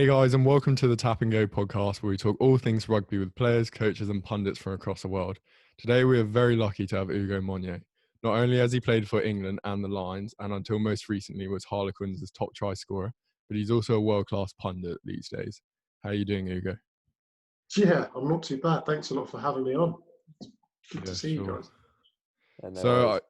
guys, and welcome to the Tap and Go podcast, where we talk all things rugby with players, coaches and pundits from across the world. Today we are very lucky to have Ugo Monye. Not only has he played for England and the Lions, and until most recently was HARLEQUINS' top try scorer, but he's also a world-class pundit these days. How are you doing, Ugo? Yeah, I'm not too bad. Thanks a lot for having me on. Good to see you guys.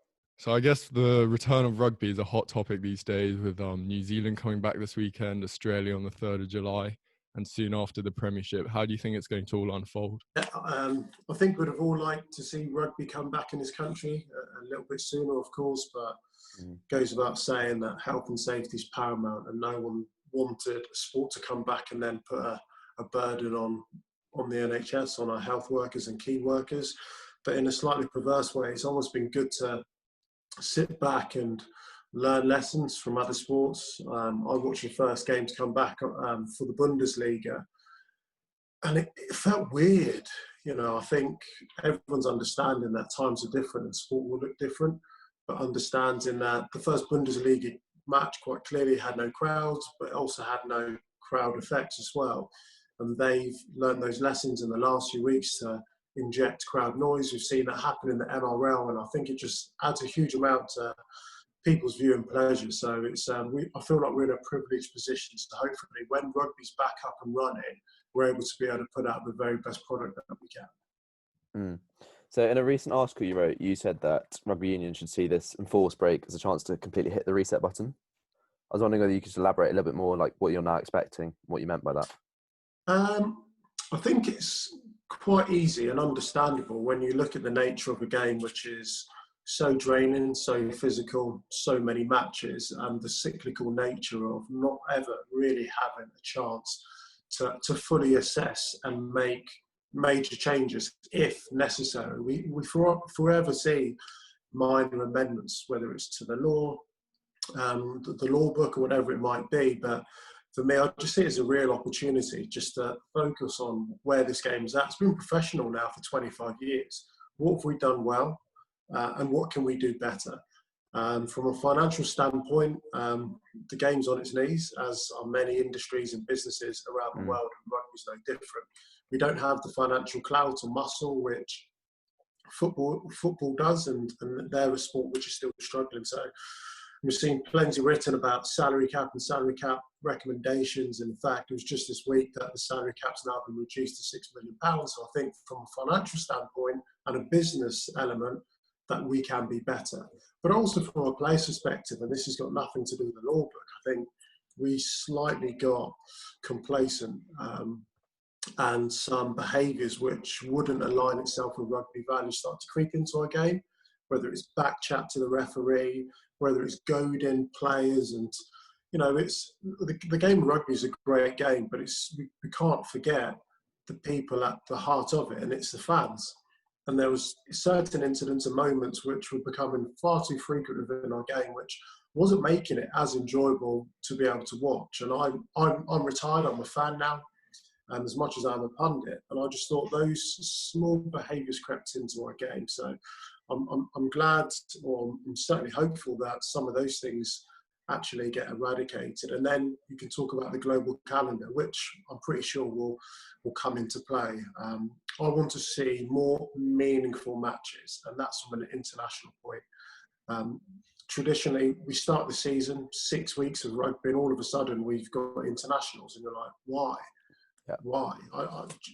So I guess the return of rugby is a hot topic these days, with New Zealand coming back this weekend, Australia on the 3rd of July, and soon after the Premiership. How do you think it's going to all unfold? I think we'd have all liked to see rugby come back in this country a little bit sooner, of course, but it goes without saying that health and safety is paramount, and no one wanted sport to come back and then put a burden on the NHS, on our health workers and key workers. But in a slightly perverse way, it's almost been good to sit back and learn lessons from other sports. I watched the first games come back for the Bundesliga, and it felt weird. You know, I think everyone's understanding that times are different and sport will look different, but understanding that the first Bundesliga match quite clearly had no crowds, but also had no crowd effects as well. And they've learned those lessons in the last few weeks to inject crowd noise. We've seen that happen in the NRL, and I think it just adds a huge amount to people's viewing pleasure. So it's I feel like we're in a privileged position. So hopefully when rugby's back up and running, we're able to be able to put out the very best product that we can. So in a recent article you wrote, you said that rugby union should see this enforced break as a chance to completely hit the reset button. I was wondering whether you could elaborate a little bit more, like what you're now expecting, what you meant by that. I think it's quite easy and understandable when you look at the nature of a game, which is so draining, so physical, so many matches, and the cyclical nature of not ever really having a chance to fully assess and make major changes if necessary. We forever see minor amendments, whether it's to the law, the law book or whatever it might be, but for me, I just see it as a real opportunity just to focus on where this game is at. It's been professional now for 25 years. What have we done well, and what can we do better? From a financial standpoint, the game's on its knees, as are many industries and businesses around the world, and rugby's no different. We don't have the financial clout or muscle which football does, and they're a sport which is still struggling. So we've seen plenty written about salary cap and salary cap recommendations. In fact, it was just this week that the salary cap's now been reduced to £6 million. So I think from a financial standpoint and a business element, that we can be better. But also from a player's perspective, and this has got nothing to do with the law book, I think we slightly got complacent and some behaviours which wouldn't align itself with rugby values start to creep into our game, whether it's back chat to the referee, whether it's goading players. And, you know, it's the game of rugby is a great game, but we can't forget the people at the heart of it, and it's the fans. And there was certain incidents and moments which were becoming far too frequent within our game, which wasn't making it as enjoyable to be able to watch. And I'm retired, I'm a fan now, as much as I'm a pundit. And I just thought those small behaviours crept into our game. So I'm glad, or I'm certainly hopeful that some of those things actually get eradicated. And then you can talk about the global calendar, which I'm pretty sure will come into play. I want to see more meaningful matches, and that's from an international point. Traditionally, we start the season 6 weeks of rugby, and all of a sudden we've got internationals, and you're like, why? Yeah. Why?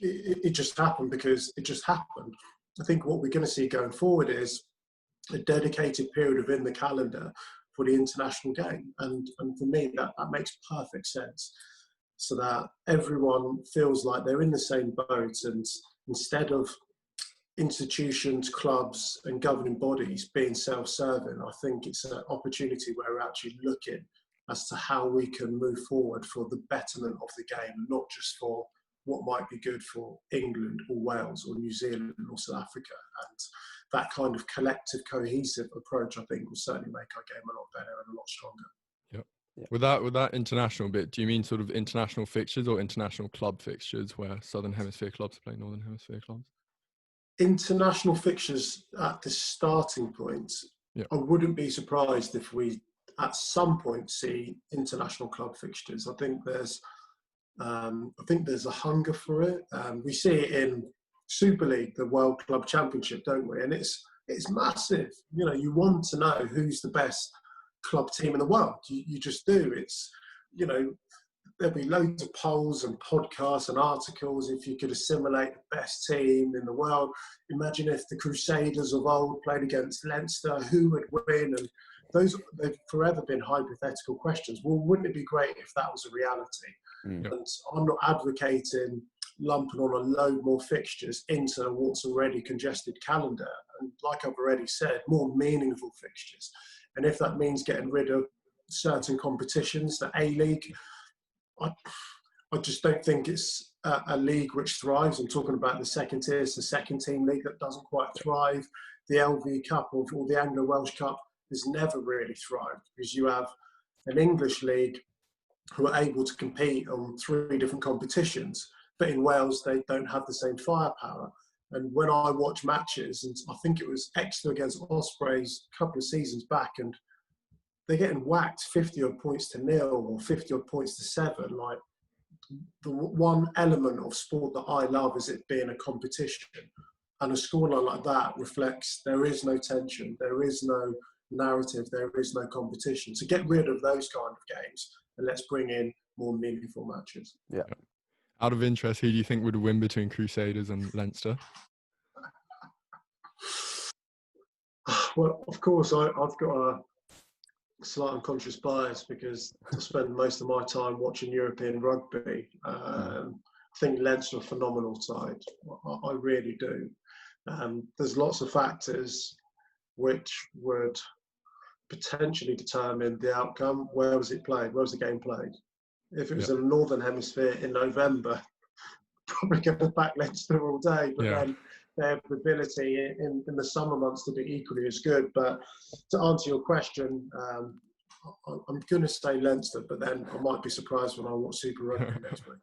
It just happened because it just happened. I think what we're going to see going forward is a dedicated period within the calendar for the international game. And for me, that makes perfect sense, so that everyone feels like they're in the same boat. And instead of institutions, clubs and governing bodies being self-serving, I think it's an opportunity where we're actually looking as to how we can move forward for the betterment of the game, and not just for what might be good for England or Wales or New Zealand or South Africa. And that kind of collective, cohesive approach, I think, will certainly make our game a lot better and a lot stronger. Yep. With that international bit, do you mean sort of international fixtures or international club fixtures where Southern Hemisphere clubs play Northern Hemisphere clubs? International fixtures at the starting point. Yep. I wouldn't be surprised if we at some point see international club fixtures. I think there's I think there's a hunger for it. We see it in Super League, the World Club Championship, don't we? And it's massive. You know, you want to know who's the best club team in the world. You just do. It's, you know, there'll be loads of polls and podcasts and articles. If you could assimilate the best team in the world, imagine if the Crusaders of old played against Leinster, who would win? And they've forever been hypothetical questions. Well, wouldn't it be great if that was a reality? Mm. And I'm not advocating lumping on a load more fixtures into what's already congested calendar. And like I've already said, more meaningful fixtures. And if that means getting rid of certain competitions, the A-League, I just don't think it's a league which thrives. I'm talking about the second tier, it's the second team league that doesn't quite thrive. The LV Cup or the Anglo-Welsh Cup has never really thrived because you have an English league who are able to compete on 3 different competitions, but in Wales they don't have the same firepower. And when I watch matches, and I think it was Exeter against Ospreys a couple of seasons back, and they're getting whacked 50 odd points to 0 or 50 odd points to 7. Like, the one element of sport that I love is it being a competition. And a scoreline like that reflects there is no tension, there is no narrative, there is no competition. So get rid of those kind of games and let's bring in more meaningful matches. Yeah. Out of interest, who do you think would win between Crusaders and Leinster? Well, of course, I've got a slight unconscious bias because I spend most of my time watching European rugby. I think Leinster are a phenomenal side. I really do. There's lots of factors which would potentially determine the outcome. Where was it played? Where was the game played? If it was in the Northern Hemisphere in November, probably going to back Leinster all day. But then they have the ability in the summer months to be equally as good. But to answer your question, I'm going to say Leinster, but then I might be surprised when I watch Super Rugby next week.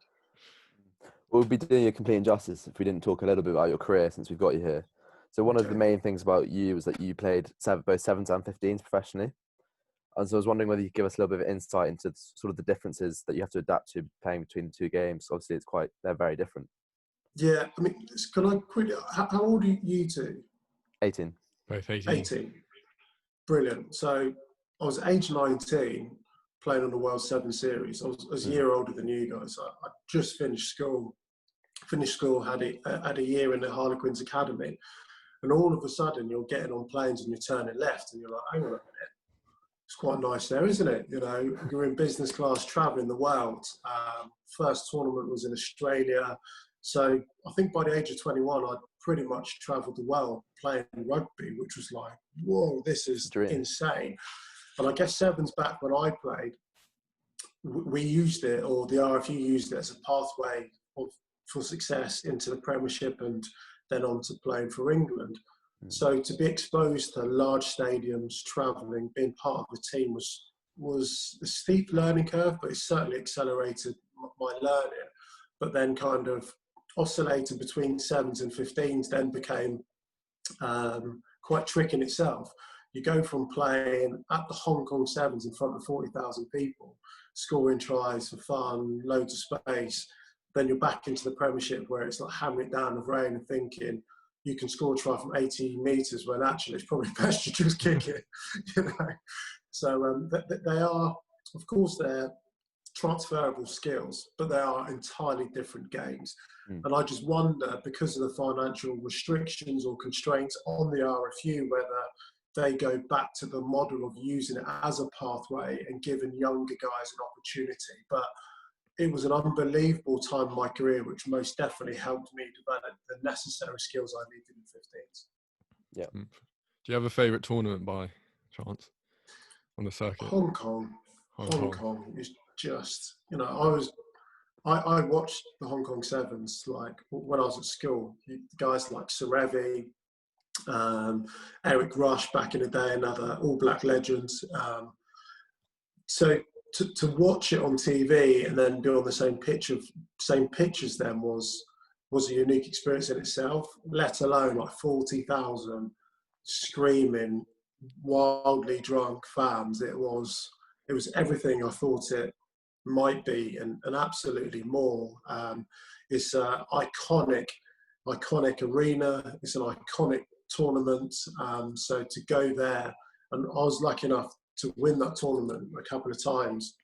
We'll be doing you a complete injustice if we didn't talk a little bit about your career since we've got you here. So one of the main things about you was that you played both 7s and 15s professionally. And so I was wondering whether you could give us a little bit of insight into sort of the differences that you have to adapt to playing between the 2 games. Obviously, they're very different. Yeah, I mean, can I quickly, how old are you two? 18. Both 18. 18. Brilliant. So I was age 19 playing on the World 7 Series. I was a year older than you guys. I just finished school, had a year in the Harlequins Academy. And all of a sudden you're getting on planes and you're turning left and you're like, hang on a minute. It's quite nice there, isn't it? You know, you're in business class traveling the world. First tournament was in Australia. So I think by the age of 21, I'd pretty much traveled the world playing rugby, which was like, whoa, this is insane. And I guess 7's back when I played, we used it, or the RFU used it as a pathway for success into the Premiership and then on to playing for England. So to be exposed to large stadiums, travelling, being part of the team was a steep learning curve, but it certainly accelerated my learning. But then kind of oscillating between 7s and 15s then became quite tricky in itself. You go from playing at the Hong Kong 7s in front of 40,000 people, scoring tries for fun, loads of space. Then you're back into the Premiership where it's like hammering it down with rain and thinking you can score a try from 80 metres when actually it's probably best you just kick it. You know? So they are, of course, they're transferable skills, but they are entirely different games. And I just wonder, because of the financial restrictions or constraints on the RFU, whether they go back to the model of using it as a pathway and giving younger guys an opportunity. But it was an unbelievable time in my career, which most definitely helped me develop the necessary skills I needed in 15s. Yeah. Do you have a favourite tournament by chance on the circuit? Hong Kong is just, you know, I watched the Hong Kong 7s like when I was at school. Guys like Serevi, Eric Rush back in the day, another All Black legends. So to watch it on TV and then be on the same pitch as them was a unique experience in itself, let alone like 40,000 screaming, wildly drunk fans. It was everything I thought it might be, and absolutely more. It's an iconic arena. It's an iconic tournament. So to go there, and I was lucky enough to win that tournament a couple of times,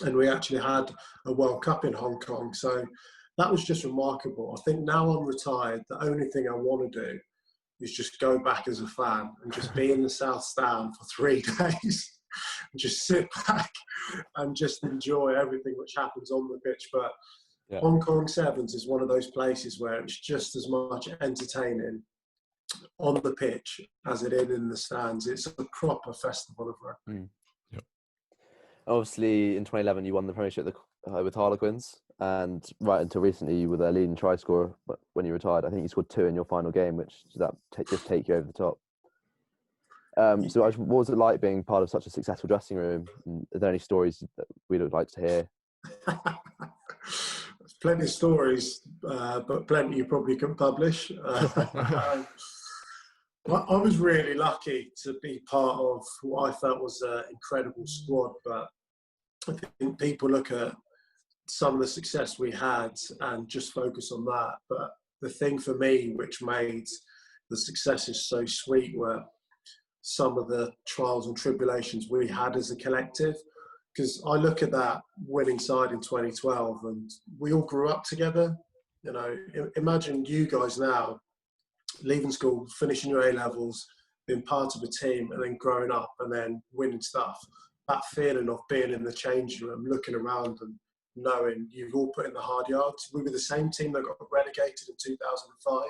and we actually had a World Cup in Hong Kong. So that was just remarkable. I think now I'm retired, the only thing I want to do is just go back as a fan and just be in the South Stand for 3 days and just sit back and just enjoy everything which happens on the pitch. But Yeah. Hong Kong Sevens is one of those places where it's just as much entertaining on the pitch as it is in the stands. It's a proper festival of rugby. Yep. Obviously, in 2011, you won the Premiership with Harlequins, and right until recently, you were their leading try scorer when you retired. I think you scored 2 in your final game, which just take you over the top. So what was it like being part of such a successful dressing room? And are there any stories that we'd like to hear? There's plenty of stories, but plenty you probably can publish. I was really lucky to be part of what I felt was an incredible squad, but I think people look at some of the success we had and just focus on that. But the thing for me which made the successes so sweet were some of the trials and tribulations we had as a collective. Because I look at that winning side in 2012 and we all grew up together. You know, imagine you guys now leaving school, finishing your A-levels, being part of a team and then growing up and then winning stuff. That feeling of being in the changing room, looking around and knowing you've all put in the hard yards. We were the same team that got relegated in 2005.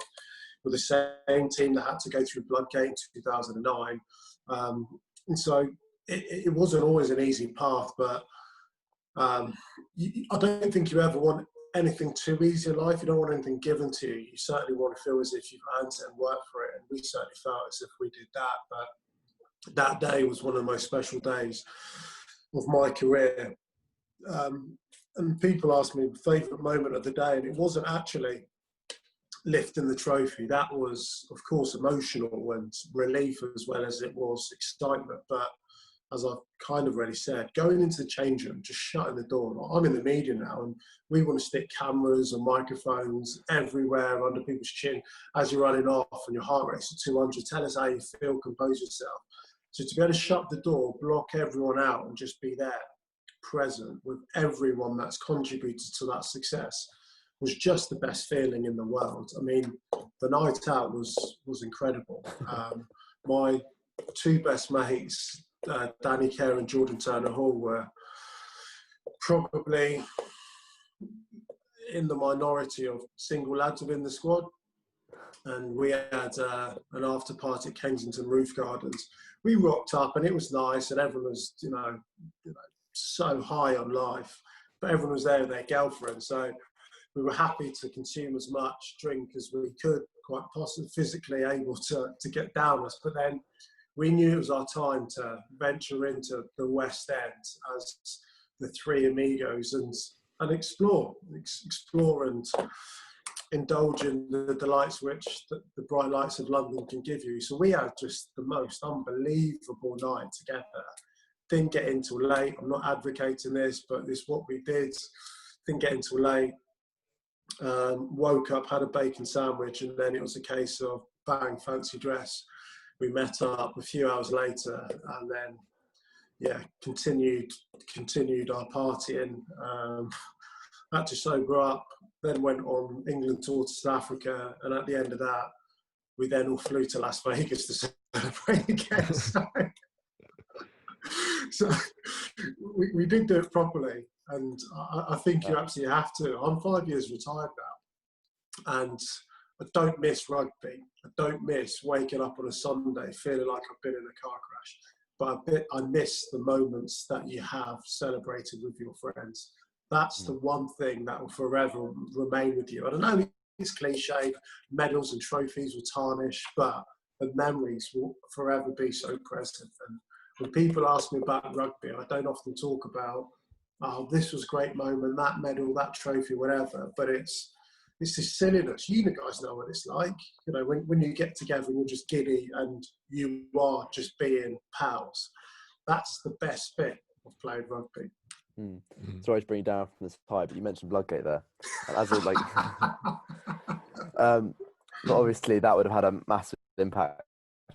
We're the same team that had to go through Bloodgate in 2009. And so it wasn't always an easy path, but I don't think you ever want anything too easy in life. You don't want anything given to you. You certainly want to feel as if you've earned it and worked for it. And we certainly felt as if we did that. But that day was one of the most special days of my career. And people ask me the favourite moment of the day, and it wasn't actually lifting the trophy. That was, of course, emotional and relief as well as it was excitement. But as I've kind of already said, going into the change room, just shutting the door. I'm in the media now, and we want to stick cameras and microphones everywhere under people's chin as you're running off and your heart rate's at 200. Tell us how you feel, compose yourself. So to be able to shut the door, block everyone out, and just be there, present with everyone that's contributed to that success, was just the best feeling in the world. I mean, the night out was incredible. My 2 best mates, Danny Kerr and Jordan Turner Hall, were probably in the minority of single lads within the squad. And we had an after party at Kensington Roof Gardens. We rocked up and it was nice, and everyone was, you know, so high on life, but everyone was there with their girlfriend. So we were happy to consume as much drink as we could, quite possibly physically able to get down us. But then we knew it was our time to venture into the West End as the 3 amigos and explore and indulge in the delights which the bright lights of London can give you. So we had just the most unbelievable night together. Didn't get in till late. I'm not advocating this, but it's what we did. Didn't get in till late. Woke up, had a bacon sandwich, and then it was a case of bang, fancy dress. We met up a few hours later, and then continued our partying. Had to sober up. Then went on England tour to South Africa, and at the end of that, we then all flew to Las Vegas to celebrate again. So we did do it properly, and I think you absolutely have to. I'm 5 years retired now, and I don't miss rugby. I don't miss waking up on a Sunday feeling like I've been in a car crash. But I miss the moments that you have celebrated with your friends. That's the one thing that will forever remain with you. I don't know, it's cliche, medals and trophies will tarnish, but the memories will forever be so present. And when people ask me about rugby, I don't often talk about, oh, this was a great moment, that medal, that trophy, whatever. But it's this silliness. You guys know what it's like. You know, when you get together and you're just giddy and you are just being pals. That's the best bit of playing rugby. Mm. Mm. Sorry to bring you down from this high, but you mentioned Bloodgate there. And as a, like, but obviously that would have had a massive impact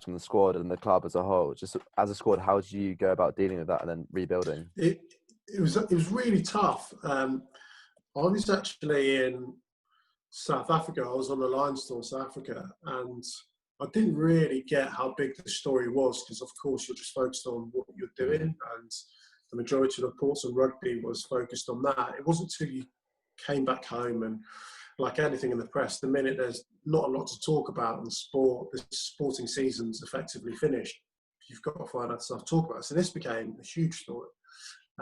on the squad and the club as a whole. Just as a squad, how did you go about dealing with that and then rebuilding? It was really tough. I was actually in South Africa. I was on the Lions tour in South Africa, and I didn't really get how big the story was because, of course, you're just focused on what you're doing, and the majority of the reports on rugby was focused on that. It wasn't until you came back home, and like anything in the press, the minute there's not a lot to talk about in sport, the sporting season's effectively finished. You've got to find out stuff to talk about. So this became a huge story.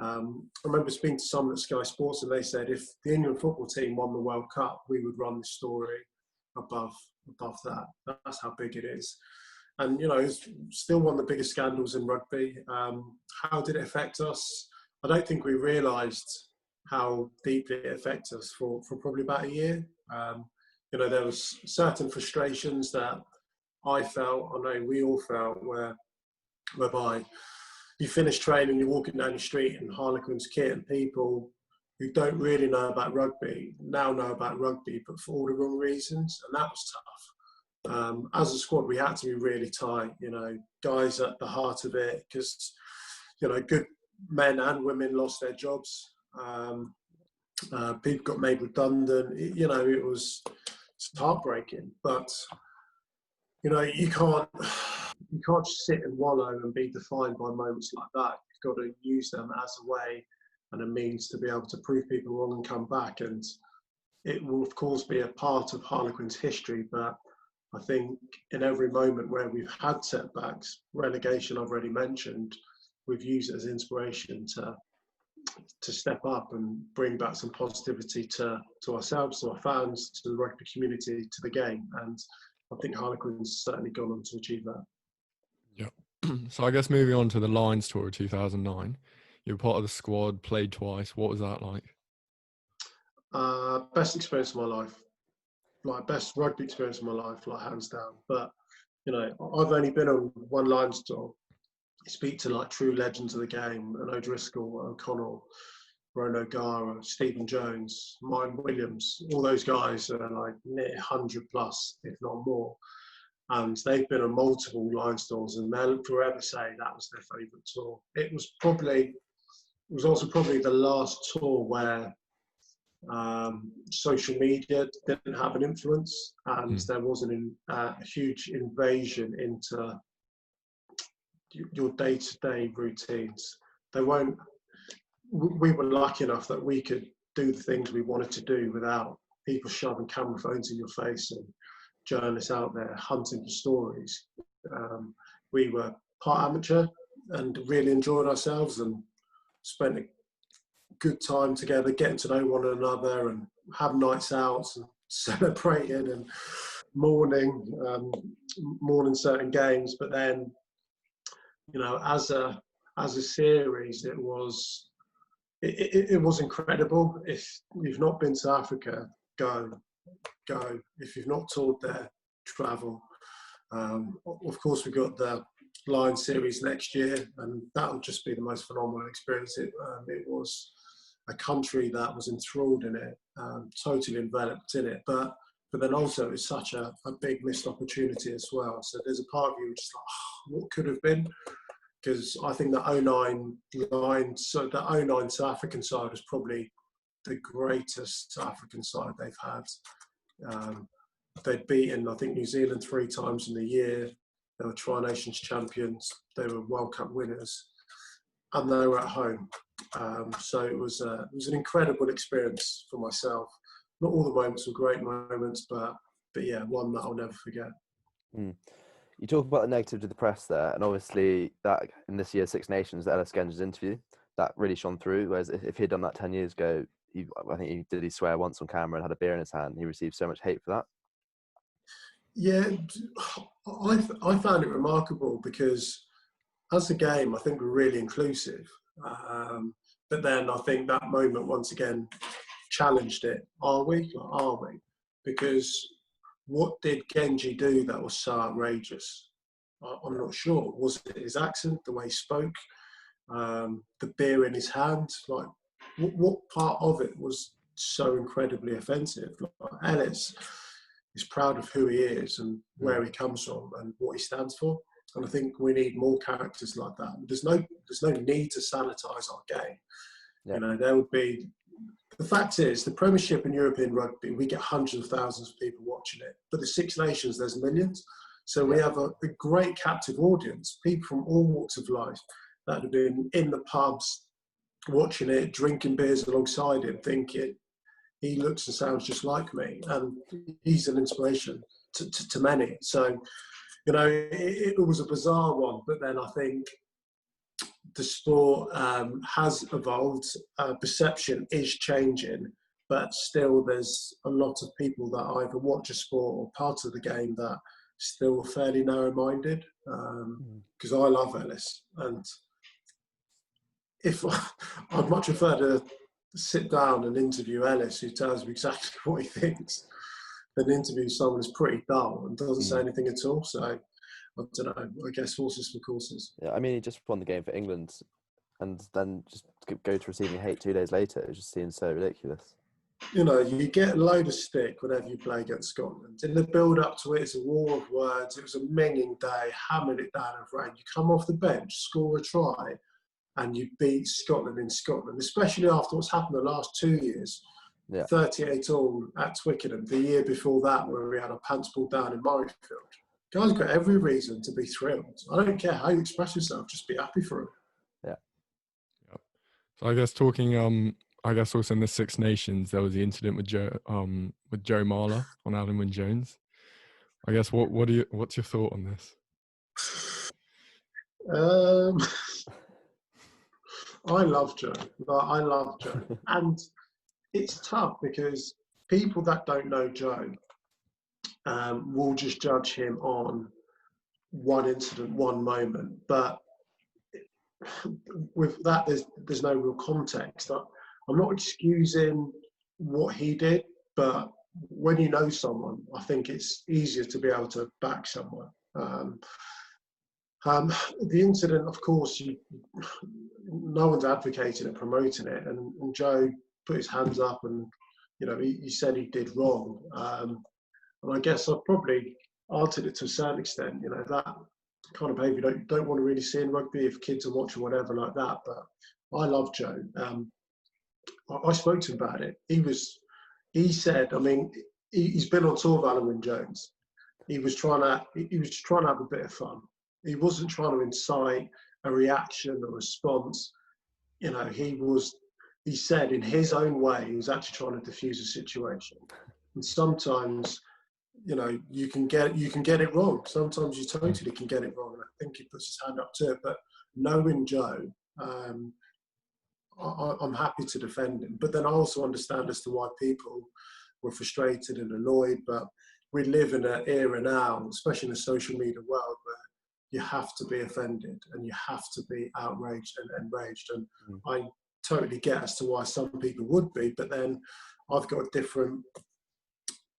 I remember speaking to someone at Sky Sports, and they said if the England football team won the World Cup, we would run the story above that. That's how big it is. And, you know, it's still one of the biggest scandals in rugby. How did it affect us? I don't think we realised how deeply it affected us for probably about a year. You know, there was certain frustrations that I felt, I know we all felt, whereby you finish training, you're walking down the street in Harlequins kit, and people who don't really know about rugby now know about rugby, but for all the wrong reasons, and that was tough. As a squad, we had to be really tight, you know, guys at the heart of it, because, you know, good men and women lost their jobs. People got made redundant. You know, it's heartbreaking, but, you know, you can't just sit and wallow and be defined by moments like that. You've got to use them as a way and a means to be able to prove people wrong and come back. And it will, of course, be a part of Harlequins' history. But I think in every moment where we've had setbacks, relegation I've already mentioned, we've used it as inspiration to step up and bring back some positivity to ourselves, to our fans, to the rugby community, to the game. And I think Harlequins certainly gone on to achieve that. Yeah. So I guess moving on to the Lions tour of 2009, you were part of the squad, played twice. What was that like? Best experience of my life, like best rugby experience of my life, like hands down. But, you know, I've only been on one Lions tour. You speak to like true legends of the game, and O'Driscoll, O'Connell, Ron O'Gara, Stephen Jones, Martin Williams, all those guys are like near 100 plus, if not more. And they've been on multiple Lions tours, and they'll forever say that was their favourite tour. It was also probably the last tour where social media didn't have an influence, and there wasn't a huge invasion into your day-to-day routines. We were lucky enough that we could do the things we wanted to do without people shoving camera phones in your face and journalists out there hunting for stories. We were part amateur and really enjoyed ourselves and spent a good time together, getting to know one another and have nights out and celebrating and mourning certain games. But then, you know, as a series, it was incredible. If you've not been to Africa, go. If you've not toured there, travel. Of course, we've got the Lions series next year, and that will just be the most phenomenal experience. It was a country that was enthralled in it, totally enveloped in it, but then also it's such a big missed opportunity as well. So there's a part of you which is like, oh, what could have been? Because I think the 09 Lions, so the 09 South African side was probably the greatest South African side they've had. They'd beaten, I think, New Zealand 3 times in the year. They were Tri-Nations champions. They were World Cup winners, and they were at home. So it was an incredible experience for myself. Not all the moments were great moments, but yeah, one that I'll never forget. Mm. You talk about the negative to the press there, and obviously that in this year's Six Nations, the Ellis Genge's interview, that really shone through. Whereas if he'd done that 10 years ago, I think he swear once on camera and had a beer in his hand. He received so much hate for that. Yeah, I found it remarkable because as a game, I think we're really inclusive. But then I think that moment once again challenged it. Are we? Because what did Genji do that was so outrageous? I'm not sure. Was it his accent, the way he spoke, the beer in his hand? Like, what part of it was so incredibly offensive? Like, Ellis is proud of who he is and where he comes from and what he stands for. And I think we need more characters like that. There's no need to sanitise our game. Yeah. You know, there would be. The fact is, the Premiership and European rugby, we get hundreds of thousands of people watching it. But the Six Nations, there's millions. So we have a great captive audience, people from all walks of life that have been in the pubs, watching it, drinking beers alongside him, thinking, he looks and sounds just like me. And he's an inspiration to many. So, you know, it was a bizarre one. But then I think the sport has evolved. Perception is changing, but still there's a lot of people that either watch a sport or part of the game that still fairly narrow-minded. Because I love Ellis, and if I'd much prefer to sit down and interview Ellis, who tells me exactly what he thinks, than interview someone who's pretty dull and doesn't say anything at all. So I don't know, I guess horses for courses. Yeah, I mean, he just won the game for England and then just go to receiving hate 2 days later. It just seems so ridiculous. You know, you get a load of stick whenever you play against Scotland. In the build-up to it, it's a war of words. It was a minging day, hammered it down of rain. You come off the bench, score a try, and you beat Scotland in Scotland, especially after what's happened the last 2 years. 38 all at Twickenham. The year before that, where we had our pants pulled down in Murrayfield. Guys got every reason to be thrilled. I don't care how you express yourself, just be happy for them. Yeah. So I guess talking, I guess also in the Six Nations, there was the incident with Joe Marler on Alan Wynne-Jones. I guess what's your thought on this? I love Joe. I love Joe. And it's tough because people that don't know Joe will just judge him on one incident, one moment. But with that, there's no real context. I'm not excusing what he did, but when you know someone, I think it's easier to be able to back someone. The incident, of course, no one's advocating and promoting it, and Joe put his hands up and, you know, he said he did wrong. And I guess I've probably answered it to a certain extent. You know, that kind of behaviour you don't want to really see in rugby if kids are watching, whatever like that. But I love Joe. I spoke to him about it. He said, I mean, he's been on tour with Alan Wynne-Jones. He was trying to have a bit of fun. He wasn't trying to incite a reaction or response. You know, he said in his own way, he was actually trying to diffuse a situation. And sometimes, you know, you can get it wrong. Sometimes you totally can get it wrong. And I think he puts his hand up to it. But knowing Joe, I'm happy to defend him. But then I also understand as to why people were frustrated and annoyed. But we live in an era now, especially in the social media world, where you have to be offended and you have to be outraged and enraged. And I totally get as to why some people would be. But then I've got a different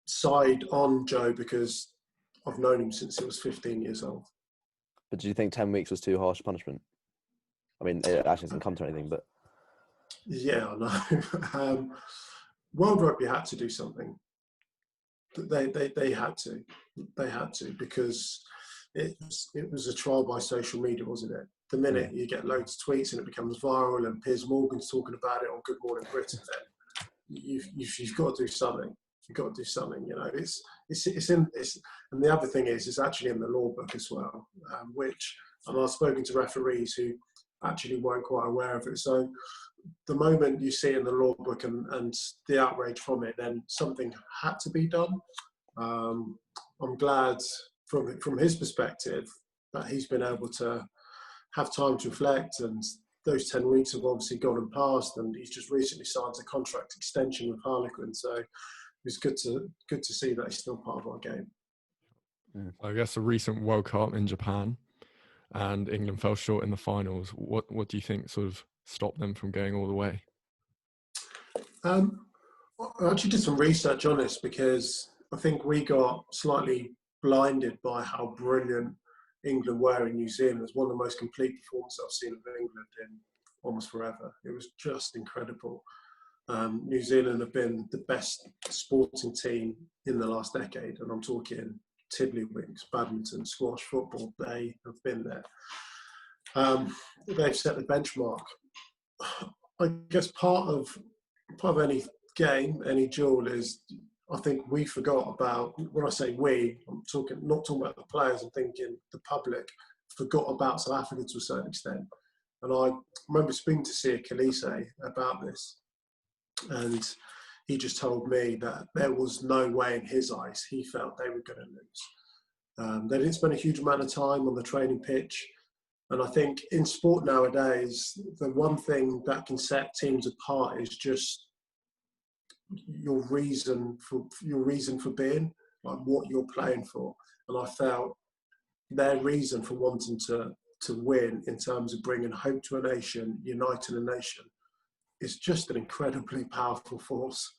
side on Joe because I've known him since he was 15 years old. But do you think 10 weeks was too harsh punishment? I mean, it actually doesn't come to anything, but... Yeah, I know. World Rugby had to do something. They had to. They had to because it was a trial by social media, wasn't it? The minute you get loads of tweets and it becomes viral and Piers Morgan's talking about it on Good Morning Britain, then you've got to do something. You've got to do something. You know, it's and the other thing is, it's actually in the law book as well, which I've spoken to referees who actually weren't quite aware of it. So the moment you see it in the law book and the outrage from it, then something had to be done. I'm glad from his perspective that he's been able to have time to reflect, and those 10 weeks have obviously gone and passed, and he's just recently signed a contract extension with Harlequins. So it's good to see that he's still part of our game. I guess a recent World Cup in Japan and England fell short in the finals. What do you think sort of stopped them from going all the way? I actually did some research on this because I think we got slightly blinded by how brilliant England were in New Zealand. It was one of the most complete performances I've seen of England almost forever. It was just incredible. New Zealand have been the best sporting team in the last decade, and I'm talking tiddlywinks, badminton, squash, football. They have been there. They've set the benchmark. I guess part of any game, any duel, is I think we forgot about. When I say we, I'm not talking about the players. I'm thinking the public forgot about South Africa to a certain extent. And I remember speaking to Sia Khaleesi about this, and he just told me that there was no way in his eyes he felt they were going to lose. They didn't spend a huge amount of time on the training pitch. And I think in sport nowadays, the one thing that can set teams apart is just your reason for being, like what you're playing for. And I felt their reason for wanting to win in terms of bringing hope to a nation, uniting a nation, is just an incredibly powerful force.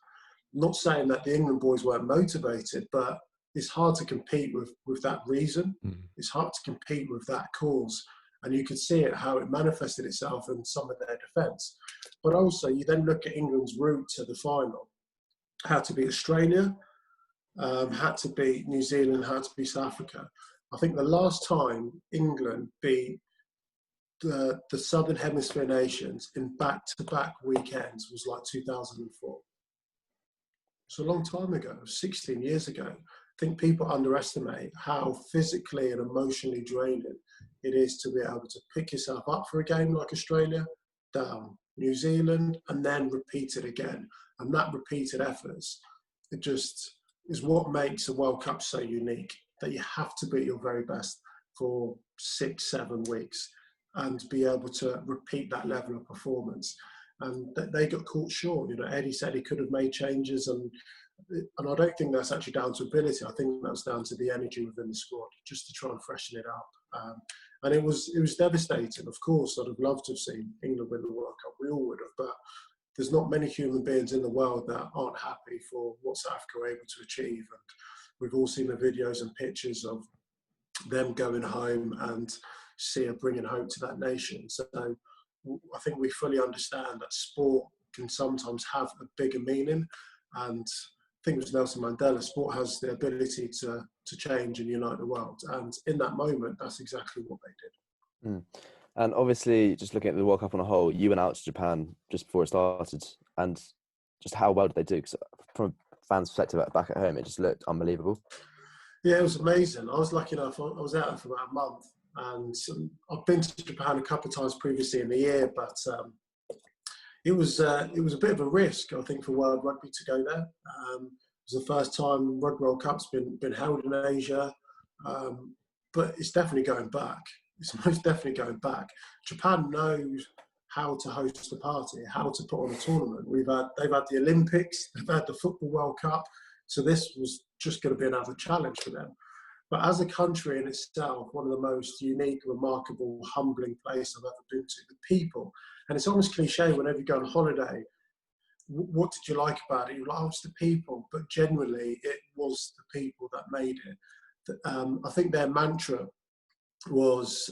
Not saying that the England boys weren't motivated, but it's hard to compete with that reason. It's hard to compete with that cause. And you could see it, how it manifested itself in some of their defence. But also, you then look at England's route to the final. Had to beat Australia, had to beat New Zealand, had to beat South Africa. I think the last time England beat the Southern Hemisphere nations in back-to-back weekends was like 2004. It's a long time ago, 16 years ago. I think people underestimate how physically and emotionally draining it is to be able to pick yourself up for a game like Australia, down New Zealand, and then repeat it again. And that repeated efforts, it just is what makes a World Cup so unique, that you have to be your very best for 6-7 weeks and be able to repeat that level of performance. And they got caught short. Eddie said he could have made changes, and I don't think that's actually down to ability. I think that's down to the energy within the squad, just to try and freshen it up. And it was devastating. Of course, I'd have loved to have seen England win the World Cup. We all would have, but there's not many human beings in the world that aren't happy for what South Africa were able to achieve. And we've all seen the videos and pictures of them going home and Sia bringing hope to that nation. So I think we fully understand that sport can sometimes have a bigger meaning. And I think it was Nelson Mandela, sport has the ability to change and unite the world. And in that moment, that's exactly what they did. And obviously, just looking at the World Cup on a whole, you went out to Japan just before it started. And just how well did they do? Because from a fan's perspective back at home, it just looked unbelievable. Yeah, it was amazing. I was lucky enough. I was out there for about a month. And I've been to Japan a couple of times previously in the year, but it was a bit of a risk, I think, for World Rugby to go there. It was the first time Rugby World Cup's been held in Asia, but it's definitely going back. It's most definitely going back. Japan knows how to host a party, how to put on a tournament. They've had the Olympics, they've had the Football World Cup, so this was just going to be another challenge for them. But as a country in itself, one of the most unique, remarkable, humbling places I've ever been to. The people, and it's almost cliche whenever you go on holiday, what did you like about it? You're like, oh, it's the people. But genuinely, it was the people that made it. I think their mantra was,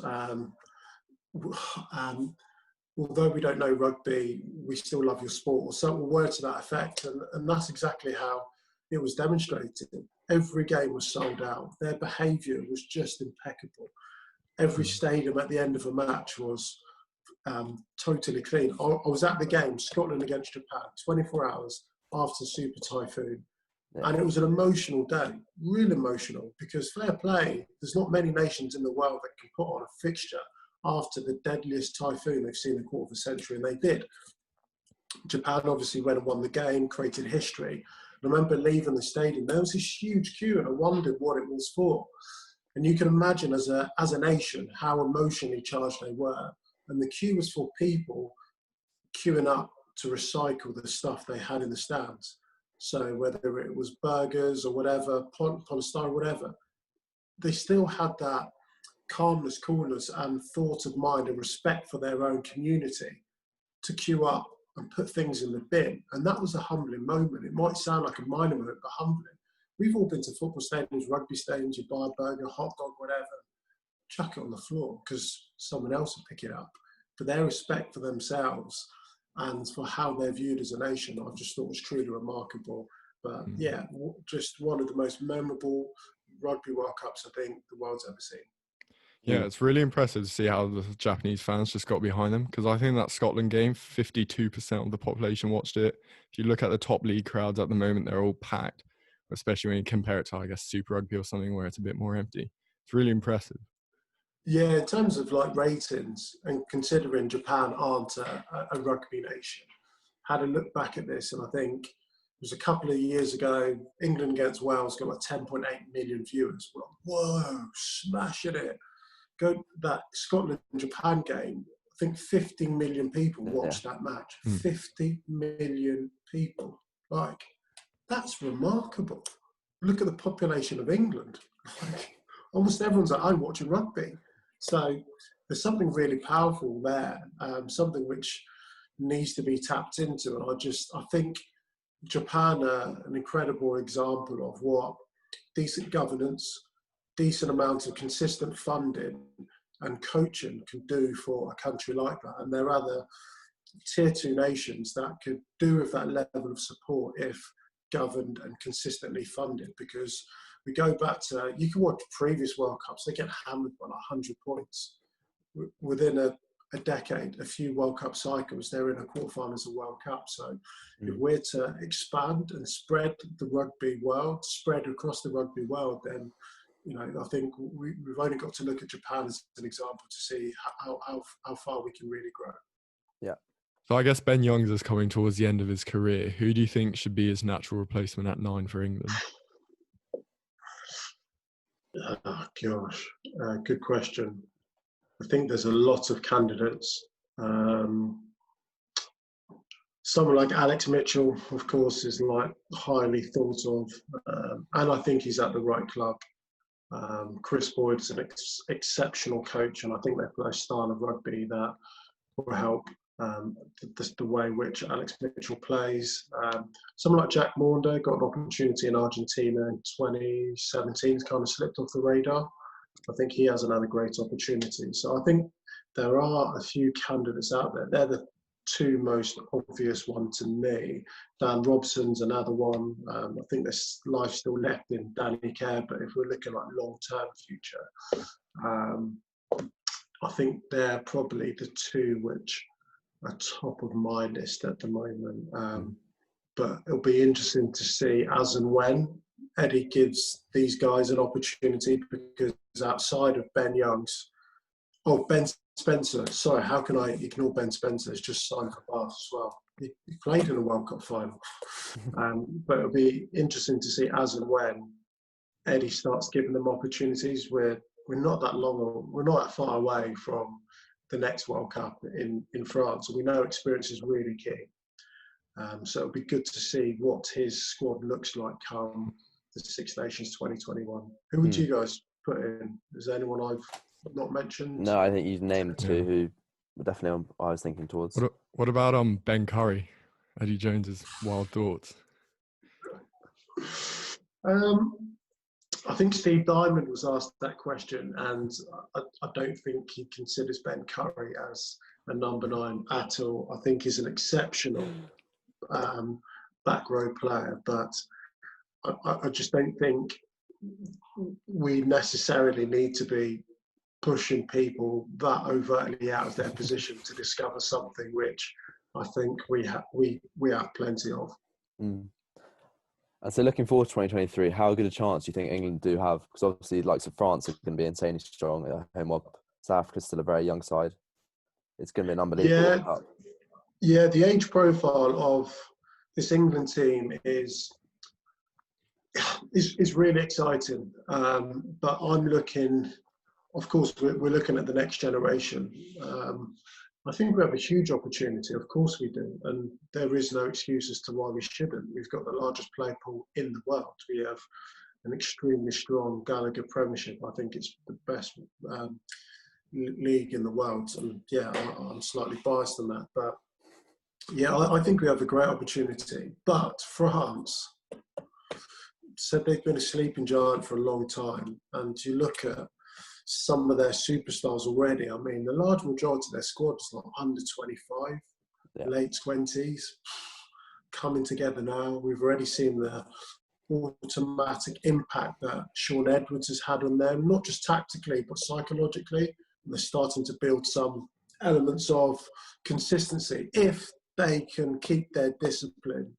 although we don't know rugby, we still love your sport, or some word to that effect. And that's exactly how it was demonstrated. Every game was sold out. Their behaviour was just impeccable. Every stadium at the end of a match was totally clean. I was at the game, Scotland against Japan, 24 hours after Super Typhoon. Yeah. And it was an emotional day, real emotional, because fair play, there's not many nations in the world that can put on a fixture after the deadliest typhoon they've seen in a quarter of a century, and they did. Japan obviously went and won the game, created history. I remember leaving the stadium, there was this huge queue, and I wondered what it was for. And you can imagine as a nation how emotionally charged they were. And the queue was for people queuing up to recycle the stuff they had in the stands. So whether it was burgers or whatever, polystyrene, whatever, they still had that calmness, coolness, and thought of mind and respect for their own community to queue up and put things in the bin. And that was a humbling moment. It might sound like a minor moment, but humbling. We've all been to football stadiums, rugby stadiums, you buy a burger, hot dog, whatever, chuck it on the floor because someone else will pick it up. for their respect for themselves and for how they're viewed as a nation, I just thought was truly remarkable. But yeah, just one of the most memorable Rugby World Cups I think the world's ever seen. Yeah, it's really impressive to see how the Japanese fans just got behind them, because I think that Scotland game, 52% of the population watched it. If you look at the top league crowds at the moment, they're all packed, especially when you compare it to, I guess, Super Rugby or something where it's a bit more empty. It's really impressive. Yeah, in terms of like ratings, and considering Japan aren't a rugby nation, had a look back at this, and I think it was a couple of years ago, England against Wales got like 10.8 million viewers. Well, whoa, smashing it. Go that Scotland-Japan game, I think 50 million people watched that match. 50 million people. Like, that's remarkable. Look at the population of England. Like, almost everyone's at home watching rugby. So there's something really powerful there, something which needs to be tapped into. And I think Japan are an incredible example of what decent governance, decent amount of consistent funding and coaching can do for a country like that. And there are other tier 2 nations that could do with that level of support if governed and consistently funded, because we go back to, you can watch previous World Cups, they get hammered by 100 points. Within a decade, a few World Cup cycles, they're in a quarterfinals of World Cup. So if we're to expand and spread the rugby world, spread across the rugby world, then I think we've only got to look at Japan as an example to see how far we can really grow. Yeah. So I guess Ben Youngs is coming towards the end of his career. Who do you think should be his natural replacement at 9 for England? Oh, gosh, good question. I think there's a lot of candidates. Someone like Alex Mitchell, of course, is like highly thought of, and I think he's at the right club. Chris Boyd's an exceptional coach, and I think they play a style of rugby that will help the way in which Alex Mitchell plays. Someone like Jack Maunder got an opportunity in Argentina in 2017, kind of slipped off the radar. I think he has another great opportunity. So I think there are a few candidates out there. They're the two most obvious ones to me. Dan Robson's another one. I think there's life still left in Danny Kerr, but if we're looking like long-term future, I think they're probably the two which are top of my list at the moment. But it'll be interesting to see as and when Eddie gives these guys an opportunity, because outside of Ben Youngs, Ben Spencer, sorry, how can I ignore Ben Spencer? He's just signed for Bath as well. He played in a World Cup final. But it'll be interesting to see as and when Eddie starts giving them opportunities. We're not that far away from the next World Cup in France. And we know experience is really key. So it'll be good to see what his squad looks like come the Six Nations 2021. Who would you guys put in? Is there anyone I've not mentioned? No, I think you've named two who were definitely I was thinking towards. What about Ben Curry? Eddie Jones's wild thoughts. I think Steve Diamond was asked that question, and I don't think he considers Ben Curry as a number 9 at all. I think he's an exceptional back row player, but I just don't think we necessarily need to be pushing people that overtly out of their position to discover something which I think we have plenty of. And so looking forward to 2023, how good a chance do you think England do have? Because obviously likes of France are going to be insanely strong at home. South Africa's still a very young side. It's going to be an unbelievable cup. Yeah, the age profile of this England team is really exciting. But I'm looking, of course, we're looking at the next generation. I think we have a huge opportunity. Of course we do. And there is no excuse as to why we shouldn't. We've got the largest player pool in the world. We have an extremely strong Gallagher Premiership. I think it's the best league in the world. And yeah, I'm slightly biased on that. But yeah, I think we have a great opportunity. But France said they've been a sleeping giant for a long time. And you look at some of their superstars already. I mean, the large majority of their squad is like under 25, late 20s, coming together now. We've already seen the automatic impact that Sean Edwards has had on them, not just tactically, but psychologically. And they're starting to build some elements of consistency. If they can keep their discipline,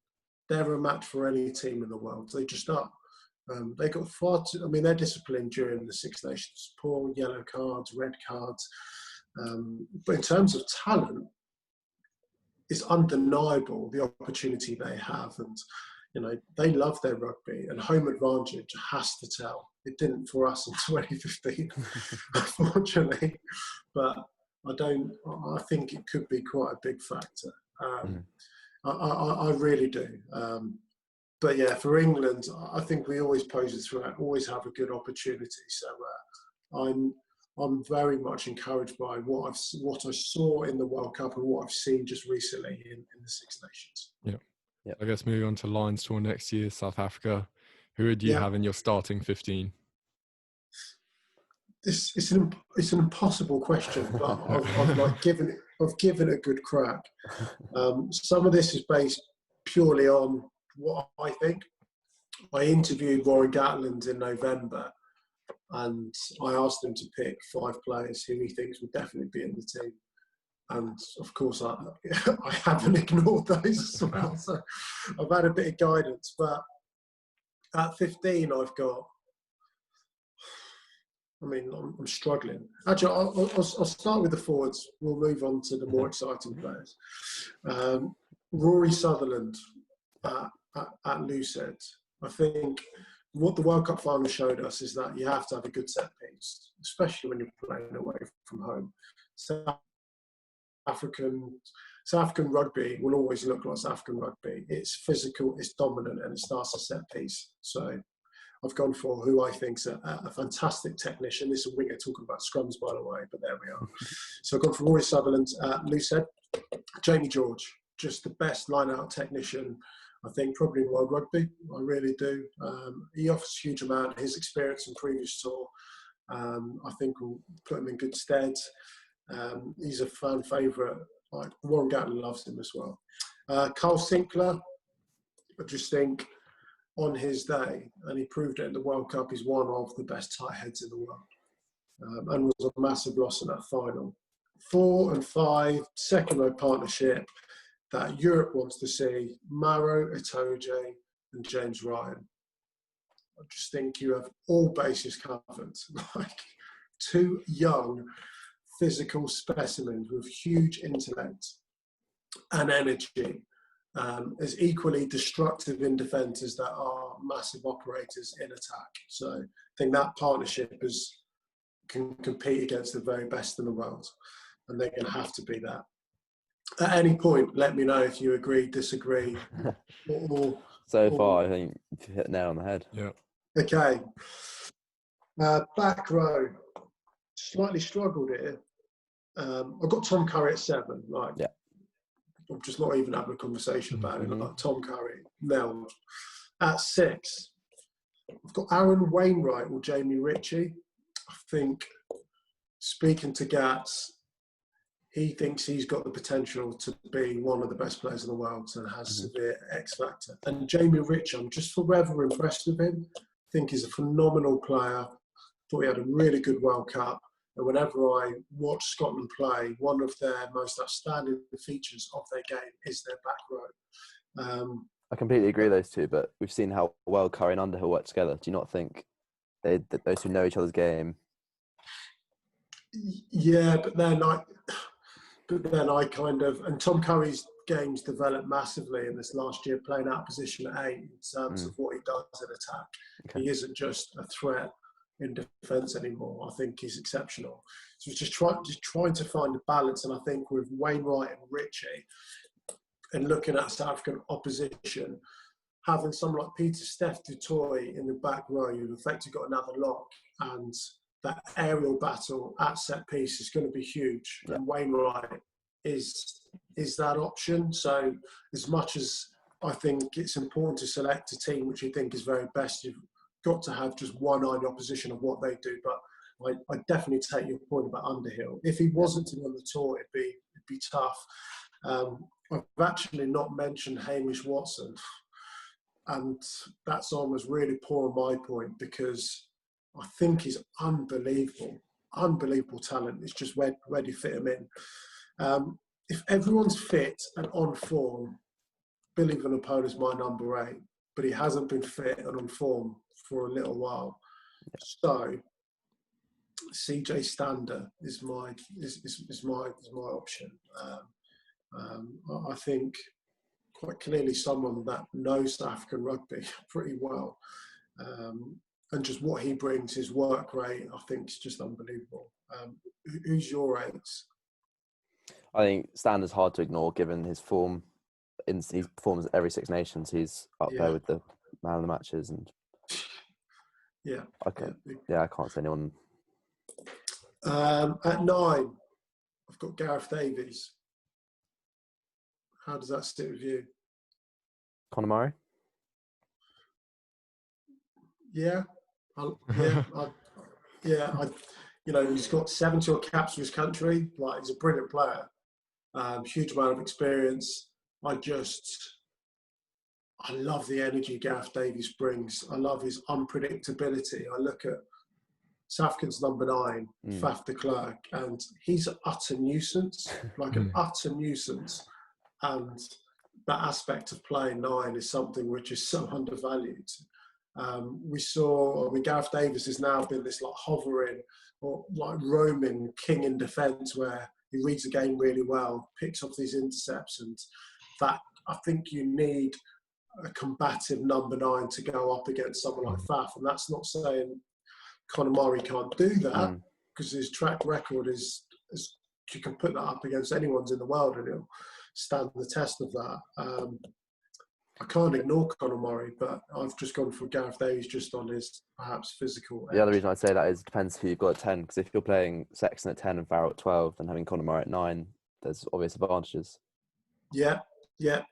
they're a match for any team in the world. They just are. They got far too, I mean, their discipline during the Six Nations, poor yellow cards, red cards. But in terms of talent, it's undeniable the opportunity they have. And, you know, they love their rugby, and home advantage has to tell. It didn't for us in 2015, unfortunately. But I think it could be quite a big factor. I really do. But yeah, for England, I think we always pose a threat, always have a good opportunity. So I'm very much encouraged by what I saw in the World Cup and what I've seen just recently in the Six Nations. Yeah. I guess moving on to Lions tour next year, South Africa. Who do you have in your starting 15? It's an impossible question, but I've given it a good crack. Some of this is based purely on what I think. I interviewed Warren Gatland in November, and I asked him to pick 5 players who he thinks would definitely be in the team. And of course, I haven't ignored those as well. So I've had a bit of guidance. But at 15, I'm struggling. Actually, I'll start with the forwards. We'll move on to the more exciting players. Rory Sutherland at Lucid. I think what the World Cup final showed us is that you have to have a good set piece, especially when you're playing away from home. South African rugby will always look like South African rugby. It's physical, it's dominant, and it starts a set piece. So I've gone for who I think's a fantastic technician. This is a winger talking about scrums, by the way, but there we are. So I've gone for Rory Sutherland at Lucid. Jamie George, just the best line-out technician, I think, probably in world rugby. I really do. He offers a huge amount. His experience in previous tour, I think, will put him in good stead. He's a fan favourite. Like Warren Gatland loves him as well. Carl Sinclair, I just think on his day, and he proved it in the World Cup, he's one of the best tight heads in the world, and was a massive loss in that final. 4 and 5, second row partnership that Europe wants to see: Maro Itoje and James Ryan. I just think you have all bases covered. Like 2 young, physical specimens with huge intellect and energy, as equally destructive in defence as that are massive operators in attack. So I think that partnership can compete against the very best in the world, and they're going to have to be that. At any point, let me know if you agree, disagree. So far, I think you hit the nail on the head. Yeah. Okay. Back row, slightly struggled here. I've got Tom Curry at 7. I'm just not even having a conversation about it. Like Tom Curry, nailed. At 6, I've got Aaron Wainwright or Jamie Ritchie. I think, speaking to Gats, he thinks he's got the potential to be one of the best players in the world and has severe X factor. And Jamie Ritchie, I'm just forever impressed with him. I think he's a phenomenal player. Thought he had a really good World Cup. And whenever I watch Scotland play, one of their most outstanding features of their game is their back row. I completely agree with those two, but we've seen how well Curry and Underhill work together. Do you not think those who know each other's game? Yeah, but then I kind of, and Tom Curry's game's developed massively in this last year, playing out of position at 8 in terms of what he does in attack. Okay. He isn't just a threat in defence anymore. I think he's exceptional. So it's just trying to find a balance, and I think with Wainwright and Ritchie, and looking at South African opposition, having someone like Peter Steph du Toit in the back row, you've effectively got another lock, and that aerial battle at set piece is going to be huge. Yeah. And Wainwright is that option. So as much as I think it's important to select a team which you think is very best, you've got to have just one eye in the opposition of what they do. But I definitely take your point about Underhill. If he wasn't to be on the tour, it'd be tough. I've actually not mentioned Hamish Watson, and that song was really poor on my point because I think he's unbelievable talent. It's just where do you fit him in? If everyone's fit and on form, Billy Vanapola is my number 8, but he hasn't been fit and on form for a little while. So CJ Stander is my option. I think quite clearly someone that knows South African rugby pretty well, and just what he brings, his work rate, I think is just unbelievable. Who's your 8? I think Standard's hard to ignore given his form. He performs every Six Nations. He's up there with the man of the matches, and I can't say anyone. At 9, I've got Gareth Davies. How does that sit with you? Conor Murray? He's got 70 caps for his country. Like, he's a brilliant player. Huge amount of experience. I love the energy Gareth Davies brings. I love his unpredictability. I look at South Africa's number 9, Faf de Klerk, and he's an utter nuisance, an utter nuisance. And that aspect of playing 9 is something which is so undervalued. Gareth Davies has now been this hovering or roaming king in defence, where he reads the game really well, picks off these intercepts, and that I think you need a combative number 9 to go up against someone like Faf. And that's not saying Conor Murray can't do that, because his track record is you can put that up against anyone's in the world and he'll stand the test of that. I can't ignore Conor Murray, but I've just gone for Gareth Davies just on his perhaps physical edge. The other reason I'd say that is it depends who you've got at 10, because if you're playing Sexton at 10 and Farrell at 12, then having Conor Murray at 9, there's obvious advantages. Yeah,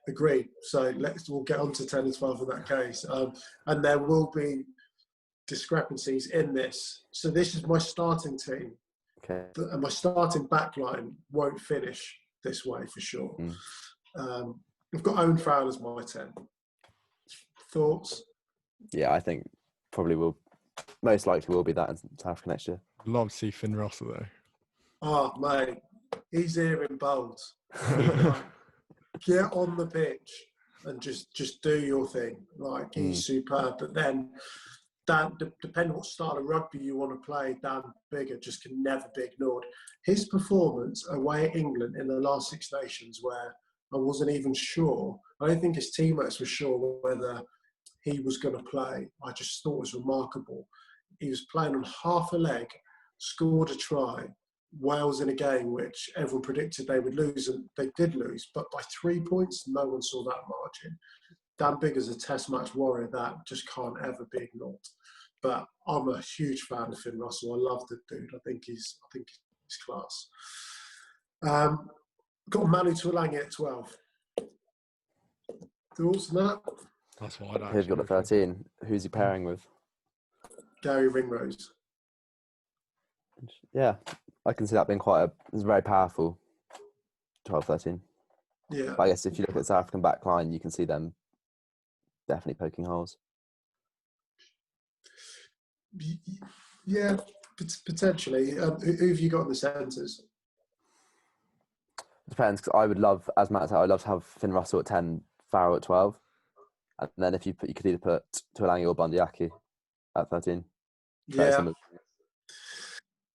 agreed. So we'll get on to 10 and 12 in that case. And there will be discrepancies in this. So this is my starting team. Okay. And my starting backline won't finish this way for sure. I've got Owen Farrell as my 10. Thoughts? Yeah, I think probably most likely will be that in South Africa next year. Love to see Finn Russell though. Oh, mate, he's here in bold. Get on the pitch and just do your thing. He's superb. But then, depending what style of rugby you want to play, Dan Biggar just can never be ignored. His performance away at England in the last Six Nations, where I wasn't even sure. I don't think his teammates were sure whether he was going to play. I just thought it was remarkable. He was playing on half a leg, scored a try. Wales in a game which everyone predicted they would lose, and they did lose, but by 3 points, no one saw that margin. Dan Biggar's a test match warrior that just can't ever be ignored. But I'm a huge fan of Finn Russell. I love the dude. I think he's class. Got Manu Tuilagi at 12. Thoughts on that? That's what I'd Who's got at 13? Who's he pairing with? Gary Ringrose. Yeah, I can see that being it's very powerful 12, 13. Yeah. But I guess if you look at the South African back line, you can see them definitely poking holes. Yeah, potentially. Who have you got in the centres? Depends, because I would love, as Matt said, I'd love to have Finn Russell at 10, Farrell at 12. And then if you could either put Tuilagi or Bundyaki at 13.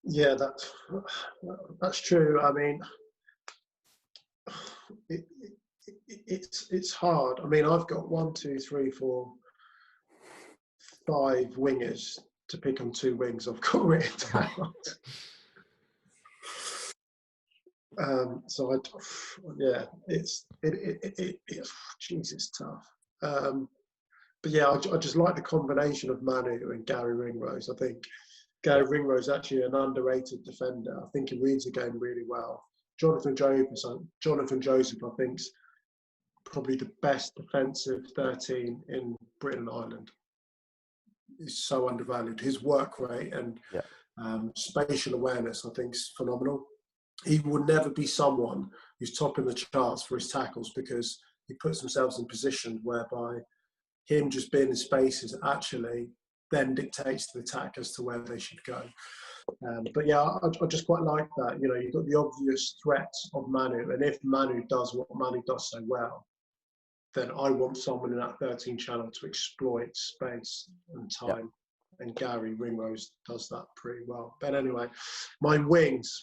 Yeah, that's true. I mean, it's hard. I mean, I've got 1, 2, 3, 4, 5 wingers to pick on 2 wings. I've got written down. It's tough. But yeah, I just like the combination of Manu and Gary Ringrose. I think Gary Ringrose is actually an underrated defender. I think he reads the game really well. Jonathan Joseph, I think, is probably the best defensive 13 in Britain and Ireland. He's so undervalued. His work rate and Spatial awareness, I think, is phenomenal. He will never be someone who's topping the charts for his tackles, because he puts himself in positions whereby him just being in spaces actually then dictates to the attack as to where they should go. But yeah, I just quite like that. You know, you've got the obvious threats of Manu, and if Manu does what Manu does so well, then I want someone in that 13 channel to exploit space and time. And Gary Ringrose does that pretty well. But anyway, my wings.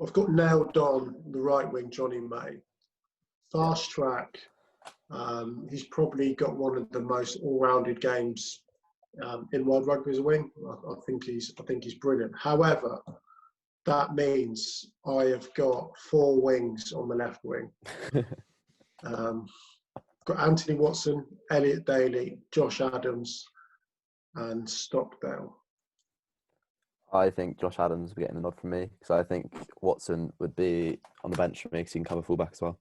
I've got nailed on the right wing, Johnny May. Fast track. He's probably got one of the most all-rounded games in World Rugby as a wing. I think he's brilliant. However, that means I have got 4 wings on the left wing. Got Anthony Watson, Elliot Daly, Josh Adams, and Stockdale. I think Josh Adams will be getting a nod from me, because I think Watson would be on the bench for me, because he can cover fullback as well.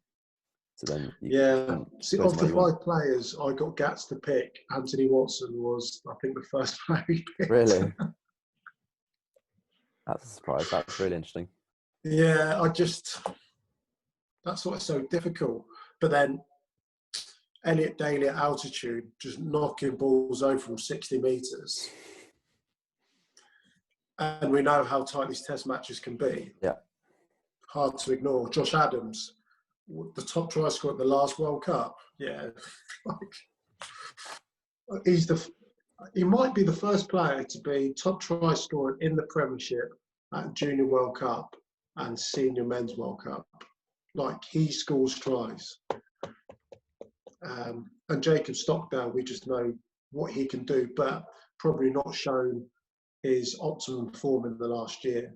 So then, see, of the 5 players I got Gats to pick, Anthony Watson was, I think, the first player he picked. Really? That's a surprise. That's really interesting. Yeah, that's what's so difficult. But then Elliot Daly at altitude, just knocking balls over from 60 metres. And we know how tight these test matches can be. Yeah. Hard to ignore. Josh Adams, the top try scorer at the last World Cup. Yeah. He might be the first player to be top try scorer in the Premiership at Junior World Cup and Senior Men's World Cup. Like, he scores tries. And Jacob Stockdale, we just know what he can do, but probably not shown his optimum form in the last year.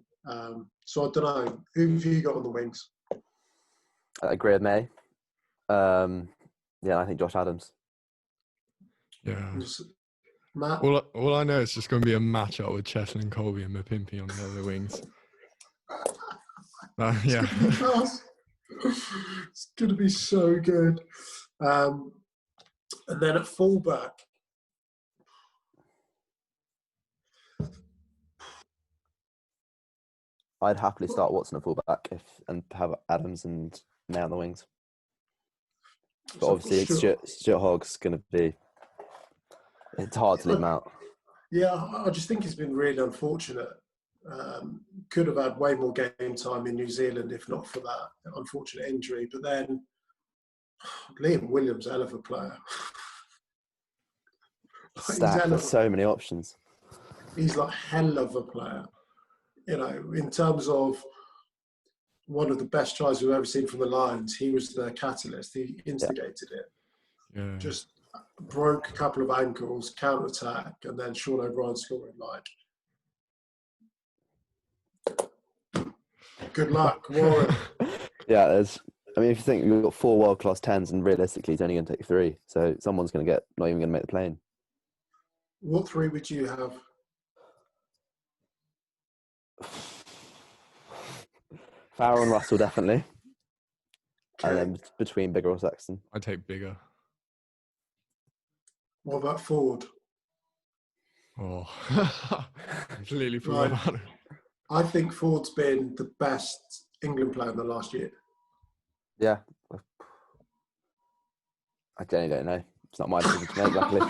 So I don't know. Who have you got on the wings? I agree with May. I think Josh Adams. Yeah. Matt? All I know is just going to be a matchup with Cheslin Colby and Mapimpi on the other wings. Yeah. It's going to be so good. And then at fullback, I'd happily start Watson at fullback and have Adams and May on the wings. But obviously, Stuart Hogg's going to be. It's hard to leave him out. Yeah, I just think it's been really unfortunate. Could have had way more game time in New Zealand if not for that unfortunate injury. But then Liam Williams, hell of a player. Stacked with so many options. He's like hell of a player. You know, in terms of one of the best tries we've ever seen from the Lions, he was the catalyst. He instigated it. Yeah. Just broke a couple of ankles, counter-attack, and then Sean O'Brien scoring. Good luck, Warren. Yeah, if you think we've got 4 world-class 10s, and realistically it's only going to take 3, so someone's not even going to make the plane. What 3 would you have? Farrell and Russell, definitely. Okay. And then between Bigger or Sexton. I'd take Bigger. What about Ford? Oh, completely forgot about it. I think Ford's been the best England player in the last year. Yeah. I genuinely don't know. It's not my decision to make, luckily.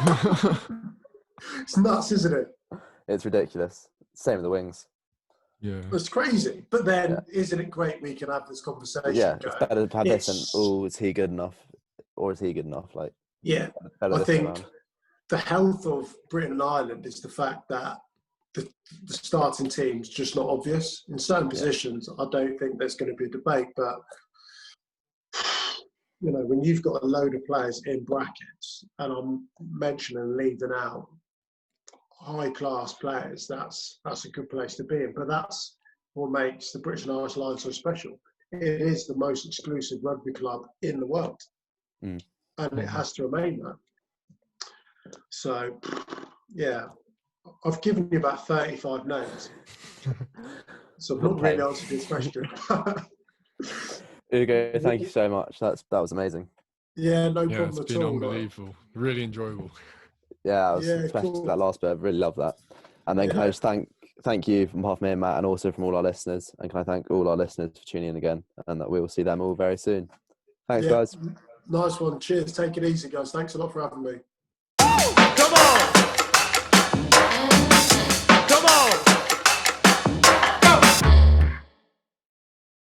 It's nuts, isn't it? It's ridiculous. Same with the wings. Yeah. It's crazy. But then, isn't it great we can have this conversation? Yeah, it's better to have this than, is he good enough? Or is he good enough? Yeah, I think the health of Britain and Ireland is the fact that the starting team's just not obvious. In certain positions, I don't think there's going to be a debate, but you know, when you've got a load of players in brackets, and I'm mentioning and leaving out high-class players, that's a good place to be in. But that's what makes the British and Irish Lions so special. It is the most exclusive rugby club in the world, and it has to remain that. So, yeah, I've given you about 35 names, so I've not really answered this question. Ugo, thank you so much. That was amazing. Yeah, no problem it's at been all. Unbelievable. Really enjoyable. Yeah, especially that last bit. I really love that. And then can I just thank thank you from half me and Matt, and also from all our listeners. And can I thank all our listeners for tuning in again, and that we will see them all very soon. Thanks, guys. Nice one. Cheers. Take it easy, guys. Thanks a lot for having me. Come on!